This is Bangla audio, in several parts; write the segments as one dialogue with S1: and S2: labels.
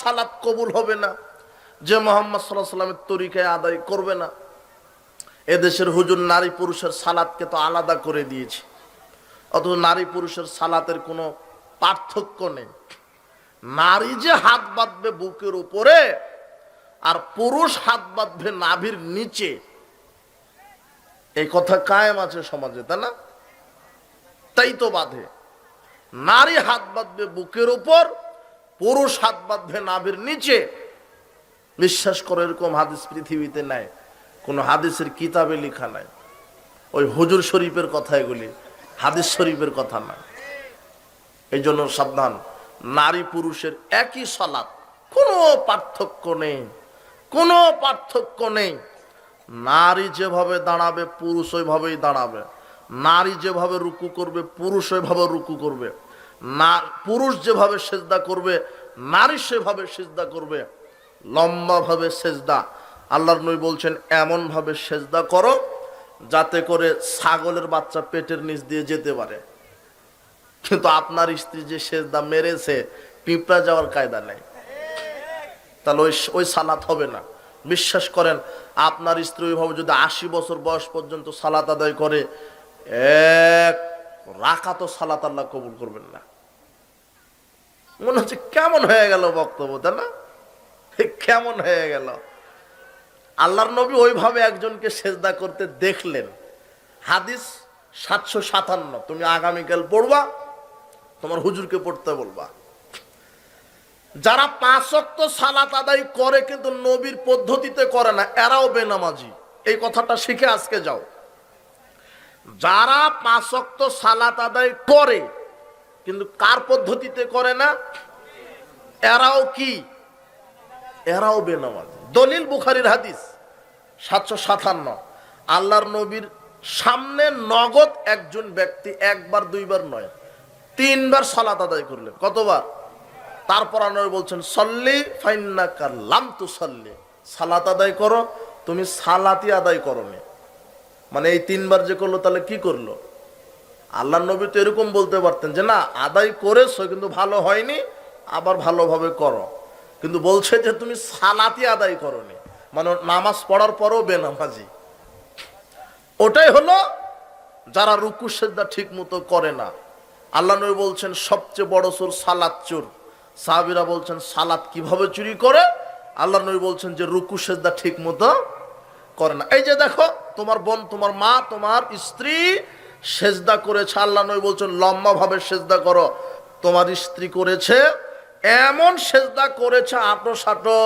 S1: সালাত কবুল হবে না, যে মুহাম্মদ সাল্লাল্লাহু আলাইহি ওয়াসাল্লামের তরিকায় আদায় করবে না। এদেশের হুজুর নারী পুরুষের সালাতকে তো আলাদা করে দিয়েছে, অথচ নারী পুরুষের সালাতের কোনো পার্থক্য নেই। নারী যে হাত বাঁধবে বুকের উপরে আর পুরুষ হাত বাঁধবে নাভির নিচে, এই কথা কায়েম আছে সমাজে, তাই না? তাই তো বাঁধে, নারী হাত বাঁধবে বুকের উপর, পুরুষ হাত বাঁধবে নাভির নিচে। বিশ্বাস করে এরকম হাদিস পৃথিবীতে নাই, কোন হাদিসের কিতাবে লেখা নাই। ওই হুজুর শরীফের কথা, এগুলি হাদিস শরীফের কথা না। এই জন্য সাবধান, নারী পুরুষের একই সালাত, কোনো পার্থক্য নেই, কোনো পার্থক্য নেই। নারী যেভাবে দাঁড়াবে পুরুষ ওইভাবেই দাঁড়াবে, নারী যেভাবে রুকু করবে পুরুষ ওইভাবে রুকু করবে, না পুরুষ যেভাবে সেজদা করবে নারী সেভাবে সেজদা করবে, লম্বা ভাবে সেজদা। আল্লাহর নবী বলছেন এমন ভাবে সেজদা করো যাতে করে ছাগলের বাচ্চা পেটের নিচ দিয়ে যেতে পারে। কিন্তু আপনার স্ত্রী যে সেজদা মেরেছে, পিঁপড়া যাওয়ার কায়দা নেই, তাহলে ওই সালাত হবে না। বিশ্বাস করেন, আপনার স্ত্রী ওইভাবে যদি 80 বছর বয়স পর্যন্ত সালাত আদায় করে, এক রাকাতও সালাত আল্লাহ কবুল করবেন না। মনে হচ্ছে কেমন হয়ে গেল বক্তব্য, তাই না? কেমন হয়ে গেল। আল্লাহর নবী ওইভাবে একজনকে সেজদা করতে দেখলেন। হাদিস 757, তুমি আগামীকাল পড়বা, তোমার হুজুরকে পড়তে বলবা। যারা 5 ওয়াক্ত সালাত আদায় করে কিন্তু নবীর পদ্ধতিতে করে না, এরাও বেনামাজি। এই কথাটা শিখে আজকে যাও। যারা 5 ওয়াক্ত সালাত আদায় করে কিন্তু কার পদ্ধতিতে করে না, এরাও কি? এরাও বেনামাজি। দলিল বুখারীর হাদিস 757। আল্লাহর নবীর সামনে নগদ একজন ব্যক্তি একবার দুইবার নয় 3 বার সালাত আদায় করলেন। কতবার? তারপর নবী বলছেন সল্লি ফাইন্নাকা লাম তুসাল্লি, সালাত আদায় করো, তুমি সালাতই আদায় করোনি। মানে এই 3 বার যে করলো তাহলে কি করলো? আল্লাহর নবী তো এরকম বলতে পারতেন যে না আদায় করেছো কিন্তু ভালো হয়নি, আবার ভালোভাবে করো। কিন্তু বলছে যে তুমি সালাতই আদায় করোনি, মানে নামাজ পড়ার পরও বেনামাজি। ওটাই হলো যারা রুকু সিজদা ঠিক মতো করে না। আল্লাহ নবী বলছেন সবচেয়ে বড় চোর সালাত চোর। সাহাবীরা বলছেন সালাত কিভাবে চুরি করে? আল্লাহ নবী বলছেন যে রুকু সিজদা ঠিক মতো করে না। এই যে দেখো, তোমার বোন, তোমার মা, তোমার স্ত্রী সেজদা করেছে, আল্লাহ নবী বলছেন লম্বা ভাবে সেজদা করো। তোমার স্ত্রী করেছে এমন সেজদা করেছে আটো সাটো,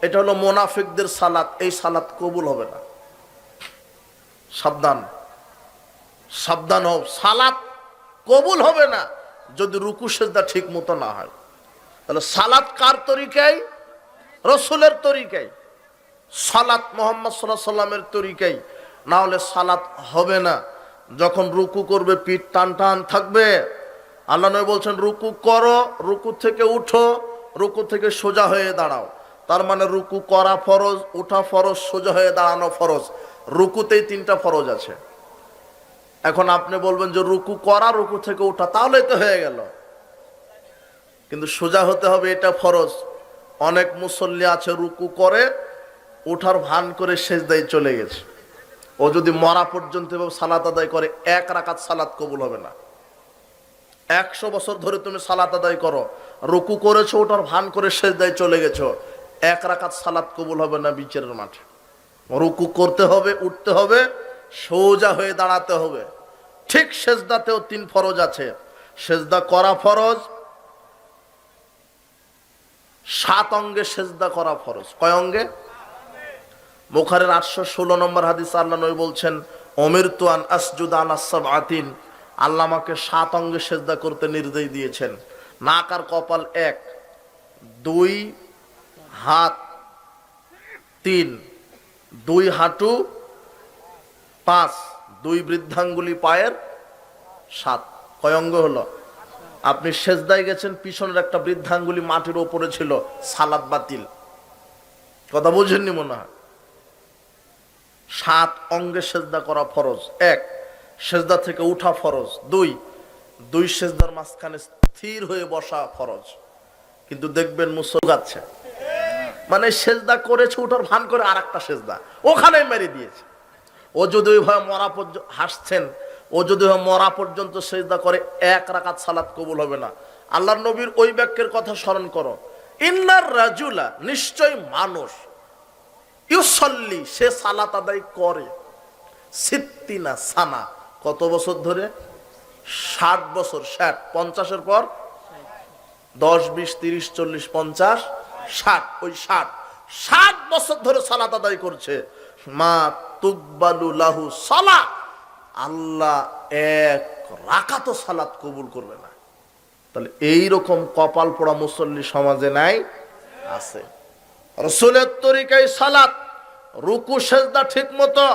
S1: এটা হলো মুনাফিকদের সালাত। এই সালাত কবুল হবে না। সাবধান, সাবধান হও, সালাত কবুল হবে না যদি রুকু সেজদা ঠিক মতো না হয়। তাহলে সালাত কার তরিকায়? রসুলের তরিকায়। সালাত মুহাম্মদ সাল্লাল্লাহু আলাইহি ওয়াসাল্লামের তরিকায়, না হলে সালাত হবে না। যখন রুকু করবে পিঠ টান টান থাকবে। আল্লাহ নবী বলছেন রুকু করো, রুকু থেকে উঠো, রুকু থেকে সোজা হয়ে দাঁড়াও। তার মানে রুকু করা ফরজ, উঠা ফরজ, সোজা হয়ে দাঁড়ানো ফরজ। রুকুতেই 3টা ফরজ আছে। এখন আপনি বলবেন যে রুকু করা, রুকু থেকে উঠা, তাহলে তো হয়ে গেল। কিন্তু সোজা হতে হবে, এটা ফরজ। অনেক মুসল্লি আছে রুকু করে উঠার ভান করে সেজদায় চলে গেছে। ও যদি মরা পর্যন্ত সালাত আদায় করে 1 রাকাত সালাত কবুল হবে না। 100 বছর ধরে তুমি সালাত আদায় করো, রুকু করেছো, ওটার ভান করে সেজদায় চলে গেছো, 1 রাকাত সালাত কবুল হবে না বিচারের মাঠে। রুকু করতে হবে, উঠতে হবে, সোজা হয়ে দাঁড়াতে হবে। ঠিক সেজদাতেও 3 ফরজ আছে। সেজদা করা ফরজ, 7 অঙ্গে সেজদা করা ফরজ। কয় অঙ্গে? বুখারীর 816 নম্বর হাদিস আল্লাহ নবী বলছেন উমিরতু আন আসজুদা আলা সাবআতিন, আল্লাহ আমাকে 7 অঙ্গে সেজদা করতে নির্দেশ দিয়েছেন। নাক আর কপাল 1, 2 হাত 3, 2 হাঁটু 5, 2 বৃদ্ধাঙ্গুলি পায়ের 7। কয় অঙ্গ হলো? আপনি সেজদায় গেছেন, পিছনের একটা বৃদ্ধাঙ্গুলি মাটির ওপরে ছিল, সালাত বাতিল। কথা বুঝেননি মনে হয়। 7 অঙ্গে সেজদা করা ফরজ। 1, সেজদা থেকে উঠা ফরজ। 2 সেজদার মাঝখানে স্থির হয়ে বসা ফরজ। কিন্তু দেখবেন মুসলগাচ্ছে, মানে সেজদা করেছে ওঠার ভান করে আর একটা সেজদা ওখানে মেরে দিয়েছে। ও যদি ওইভাবে মরা পর্যন্ত হাসছেন, ও যদি মরা পর্যন্ত সেজদা করে, এক রাকাত সালাত কবুল হবে না। আল্লাহর নবীর ওই বাক্যের কথা স্মরণ করো, ইন্নার রাজুলা, নিশ্চয় মানুষ, ইউসাল্লি, সে সালাত আদায় করে, সিত্তিনা সানা, কত বছর ধরে? 60 বছর। 60, 50-এর পর 10, 20, 30, 40, 50, 60, ওই 60 বছর ধরে সালাত আদায় করছে। মা তুকবালু লাহু সালাত, আল্লাহ এক রাকাতও সালাত কবুল করবে না। তাহলে এইরকম কপাল পোড়া মুসল্লি সমাজে নাই? আছে। রাসূলের তরিকায় সালাত, রুকু সেজদা ঠিক মতো,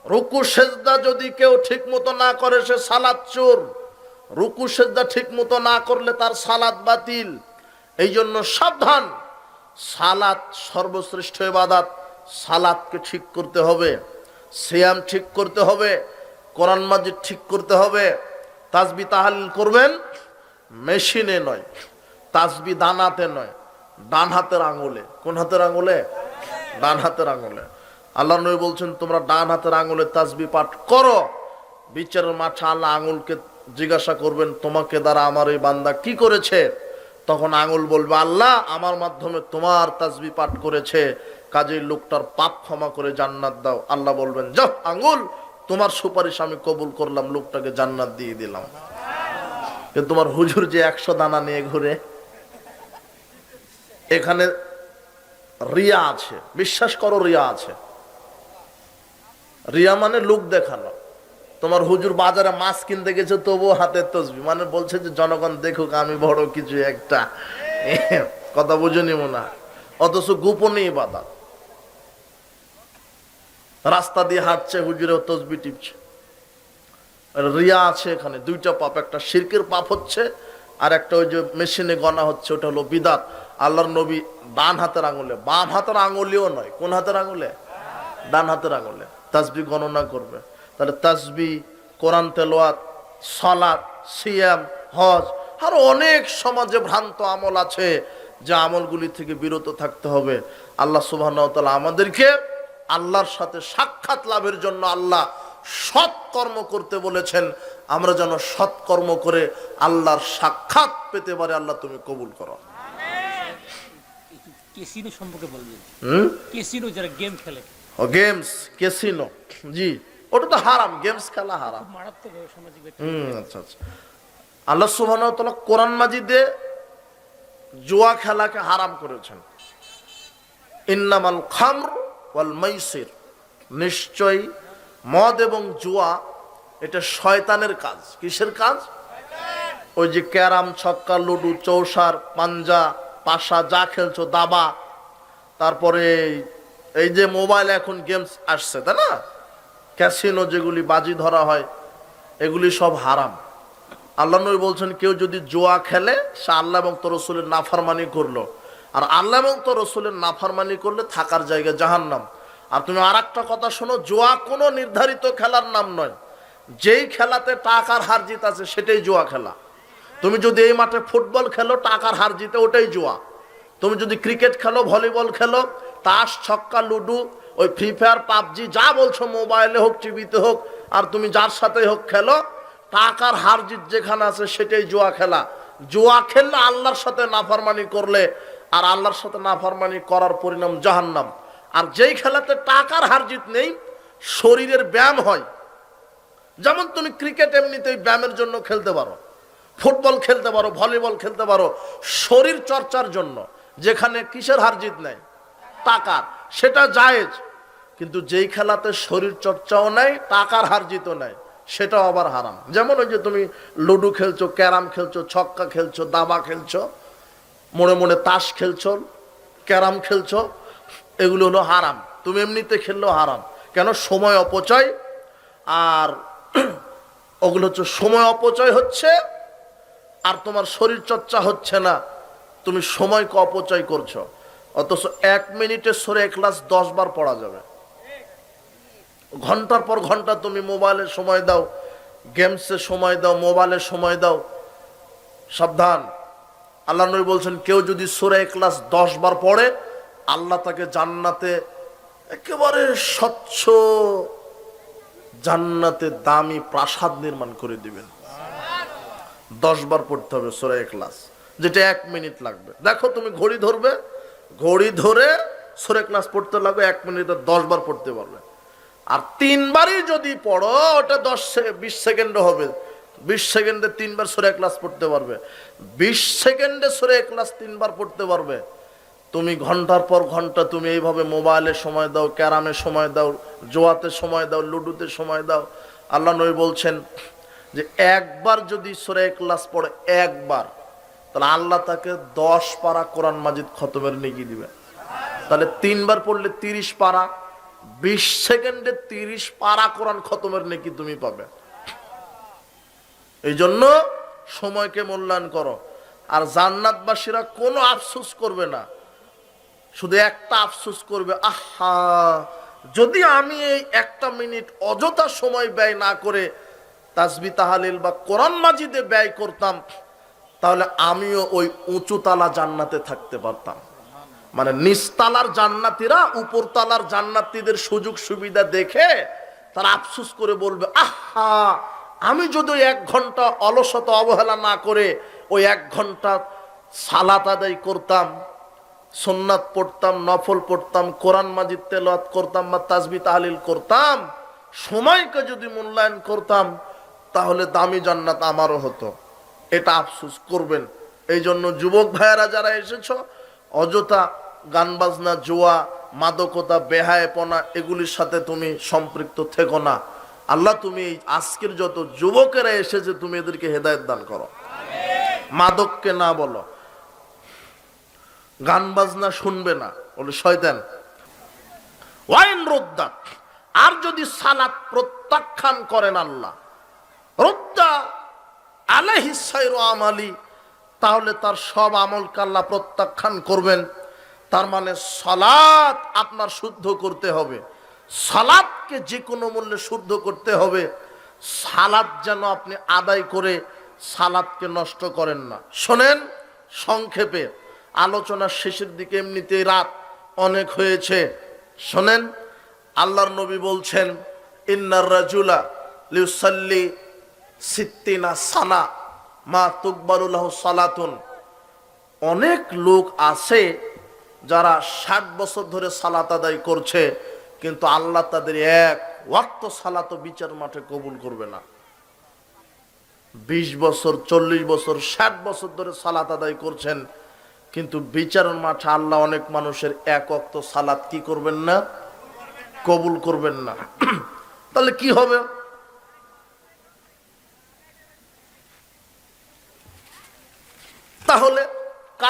S1: রুকু সেজদা যদি কেউ ঠিক মতো না করে সে সালাত চোর। রুকু সেজদা ঠিক মতো না করলে তার সালাত বাতিল। এই জন্য সাবধান, সালাত সর্বশ্রেষ্ঠ ইবাদত। সালাতকে ঠিক করতে হবে, সিয়াম ঠিক করতে হবে, কোরআন মাজিদ ঠিক করতে হবে। তাসবিহ তাহলিল করবেন মেশিনে নয়, তাসবিহ দানাতে নয়, ডান হাতের আঙুলে। কোন হাতের আঙুলে? ডান হাতের আঙুলে। আল্লাহ নবী বলছেন তোমরা ডান হাতের আঙুলে তাসবিহ পাঠ করো। বিচারের মাঠে আল্লাহ আঙুলকে জিজ্ঞাসা করবেন তোমাকে দ্বারা আমার এই বান্দা কি করেছে? তখন আঙুল বলবে আল্লাহ আমার মাধ্যমে তোমার তাসবিহ পাঠ করেছে, কাজেই লোকটার পাপ ক্ষমা করে জান্নাত দাও। আল্লাহ বলবেন যাও আঙুল, তোমার সুপারিশ আমি কবুল করলাম, লোকটাকে জান্নাত দিয়ে দিলাম। কিন্তু তোমার হুজুর যে 100 দানা নিয়ে ঘুরে, এখানে রিয়া আছে, বিশ্বাস করো রিয়া আছে। রিয়া মানে লোক দেখানো। তোমার হুজুর বাজারে মাছ কিনতে গেছে তবুও হাতের তসবিহ, মানে বলছে যে জনগণ দেখুক আমি বড় কিছু একটা, কথা বুঝুনি মনে, অথচ গোপনে ইবাদত। রাস্তা দিয়ে হাঁটছে হুজুরে তসবিহ টিপছে। রিয়া আছে এখানে। দুইটা পাপ, একটা শিরকের পাপ হচ্ছে আর একটা ওই যে মেশিনে গণা হচ্ছে, ওটা হলো বিদাত। আল্লাহর নবী ডান হাতের আঙুলে, বাম হাতের আঙুলেও নয়, কোন হাতের আঙুলে? ডান হাতের আঙুলে তাসবিহ গণনা করবে। তাহলে তাসবিহ, কোরআন তেলাওয়াত, সালাত, সিয়াম, হজ, আর অনেক সমাজে ভ্রান্ত আমল আছে, যে আমলগুলি থেকে বিরত থাকতে হবে। আল্লাহ সুবহানাহু ওয়া তাআলা আমাদেরকে আল্লাহর সাথে সাক্ষাৎ লাভের জন্য আল্লাহ সৎ কর্ম করতে বলেছেন। আমরা যেন সৎ কর্ম করে আল্লাহর সাক্ষাৎ পেতে পারে। আল্লাহ তুমি কবুল করো।
S2: ক্যাসিনো সম্পর্কে বলবেন? ক্যাসিনো যারা গেম খেলে,
S1: ও গেমস, ক্যাসিনো, জি ওটা তো হারাম, গেমস খেলা হারাম।
S2: মারাত্মক সামাজিক
S1: আচ্ছা আচ্ছা। আল্লাহ সুবহানাহু ওয়া তাআলা কোরআন মাজিদে জুয়া খেলাকে হারাম করেছেন। ইন্নামাল খামর ওয়াল মাইসির, নিশ্চয় মদ এবং জুয়া এটা শয়তানের কাজ। কিসের কাজ? ওই যে ক্যারাম, ছক্কা, লুডু, চৌসার, পাঞ্জা, পাশা যা খেলছো, দাবা, তারপরে এই যে মোবাইল এখন গেমস আসছে তাই না, ক্যাসিনো যেগুলি বাজি ধরা হয়, এগুলি সব হারাম। আল্লাহ নবী বলছেন কেউ যদি জুয়া খেলে সে আল্লাহ এবং তার রাসূলের নাফরমানি করলো, আর আল্লাহ এবং তার রাসূলের নাফরমানি করলে থাকার জায়গা জাহান্নাম। আর তুমি আর একটা কথা শোনো, জুয়া কোনো নির্ধারিত খেলার নাম নয়। যেই খেলাতে টাকার হার জিত আছে সেটাই জুয়া খেলা। তুমি যদি এই মাঠে ফুটবল খেলো, টাকার হার জিতে, ওটাই জুয়া। তুমি যদি ক্রিকেট খেলো, ভলিবল খেলো, তাস, ছক্কা, লুডু, ওই ফ্রি ফায়ার, পাবজি যা বলছো, মোবাইলে হোক টিভিতে হোক, আর তুমি যার সাথে হোক খেলো, টাকার হার জিত যেখানে আছে সেটাই জুয়া খেলা। জুয়া খেললে আল্লাহর সাথে নাফরমানি করলে, আর আল্লাহর সাথে নাফরমানি করার পরিণাম জাহান্নাম। আর যেই খেলাতে টাকার হার জিত নেই, শরীরের ব্যায়াম হয়, যেমন তুমি ক্রিকেট এমনিতেই ব্যায়ামের জন্য খেলতে পারো, ফুটবল খেলতে পারো, ভলিবল খেলতে পারো, শরীর চর্চার জন্য, যেখানে কিসের হার জিত নেই? টাকার, সেটা জায়েজ। কিন্তু যেই খেলাতে শরীর চর্চাও নাই, টাকার হার জিতও নাই, সেটাও আবার হারাম। যেমন ওই যে তুমি লুডু খেলছো, ক্যারাম খেলছো, ছক্কা খেলছো, দাবা খেলছো, মনে মনে তাস খেলছো, ক্যারাম খেলছো, এগুলো হলো হারাম। তুমি এমনিতে খেললেও হারাম। কেন? সময় অপচয়। আর ওগুলো হচ্ছে সময় অপচয় হচ্ছে, আর তোমার শরীর চর্চা হচ্ছে না, তুমি সময়কে অপচয় করছো। অথচ 1 মিনিটের সূরা ইখলাস 10 বার পড়া যাবে। ঘন্টার পর ঘন্টা তুমি মোবাইলে সময় দাও, গেমসে সময় দাও, মোবাইলে সময় দাও। সাবধান, আল্লাহ নবী বলছেন কেউ যদি সূরা ইখলাস 10 বার পড়ে আল্লাহ তাকে জান্নাতে একেবারে স্বচ্ছ জান্নাতে দামি প্রাসাদ নির্মাণ করে দিবেন। 10 বার পড়তে হবে সূরা ইখলাস, যেটা 1 মিনিট লাগবে। দেখো তুমি ঘড়ি ধরবে, ঘড়ি ধরে সূরা ইখলাস পড়তে লাগবে 1 মিনিটে 10 বার পড়তে পারবে। আর 3 বারই যদি পড়ো ওটা 20 সেকেন্ড হবে। 20 সেকেন্ডে 3 বার সূরা ইখলাস পড়তে পারবে। 20 সেকেন্ডে সূরা ইখলাস 3 বার পড়তে পারবে। তুমি ঘন্টার পর ঘন্টা তুমি এইভাবে মোবাইলে সময় দাও, ক্যারামে সময় দাও, জোয়াতে সময় দাও, লুডুতে সময় দাও। আল্লাহ নবী বলছেন যে একবার যদি সূরা ইখলাস পড়ে একবার, তাহলে আল্লাহ তাকে 10 পারা কোরআন মাজিদ খতমের নেকি দিবে। তাহলে 3 বার পড়লে 30 পারা, 20 সেকেন্ডে 30 পারা কোরআন খতমের নেকি তুমি পাবে। এই জন্য সময়কে মূল্যায়ন করো। আর জান্নাতবাসীরা কোনো আফসোস করবে না, শুধু একটা আফসোস করবে, আহা যদি আমি এই 1টা মিনিট অযথা সময় ব্যয় না করে তাসবিহ তাহলিল বা কোরআন মাজিদে ব্যয় করতাম, তাহলে আমিও ওই উঁচু তালা জান্নাতে থাকতে পারতাম। মানে নিচতলার জান্নাতীরা উপরতলার জান্নাতীদের সুযোগ সুবিধা দেখে তারা আফসোস করে বলবে, আহা আমি যদি 1 ঘন্টা অলসতা অবহেলা না করে ওই 1 ঘন্টা সালাত আদায় করতাম, সুন্নাত পড়তাম, নফল পড়তাম, কোরআন মাজিদ তেলাওয়াত করতাম বা তাসবিহ তাহলিল করতাম, সময়কে যদি মূল্যায়ন করতাম, তাহলে দামি জান্নাত আমারও হতো। এটা আফসোস করবেন। এই জন্য যুবক ভাইয়েরা যারা এসেছো, অযথা গান বাজনা, জুয়া, মাদকতা, বেহায়াপনা এগুলির সাথে তুমি সম্পৃক্ত থেকো না। আল্লাহ তুমি আজকের যত যুবকেরা এসেছে তুমি এদেরকে হেদায়েত দান করো। মাদককে না বলো, গান বাজনা শুনবে না বলে শয়তান। ওয়াইন রুদ্দাত, আর যদি সালাত প্রত্যাখ্যান করেন আল্লাহ, রুদ্দা আলাইহিস সাইরু আমালি, তাহলে তার সব আমলকে আল্লাহ প্রত্যাখ্যান করবেন। তার মানে সালাত আপনার শুদ্ধ করতে হবে, সালাতকে যে কোনো মূল্যে শুদ্ধ করতে হবে। সালাত যেন আপনি আদায় করে সালাতকে নষ্ট করেন না। শোনেন সংক্ষেপে, আলোচনার শেষের দিকে, এমনিতেই রাত অনেক হয়েছে। শোনেন, আল্লাহর নবী বলছেন ইন্নার রাজুলা লিউসাল্লি সিত্তিনা সানা মা তুকবালু লাহু সালাতুন। অনেক লোক আছে যারা 60 বছর ধরে সালাত আদায় করছে, কিন্তু আল্লাহ তাদের 1 ওয়াক্ত সালাতও বিচার মাঠে কবুল করবে না। 20 বছর, 40 বছর, 60 বছর ধরে সালাত আদায় করছেন, কিন্তু বিচারের মাঠে আল্লাহ অনেক মানুষের 1 ওয়াক্ত সালাত কি করবেন না? কবুল করবেন না। তাহলে কি হবে? তাহলে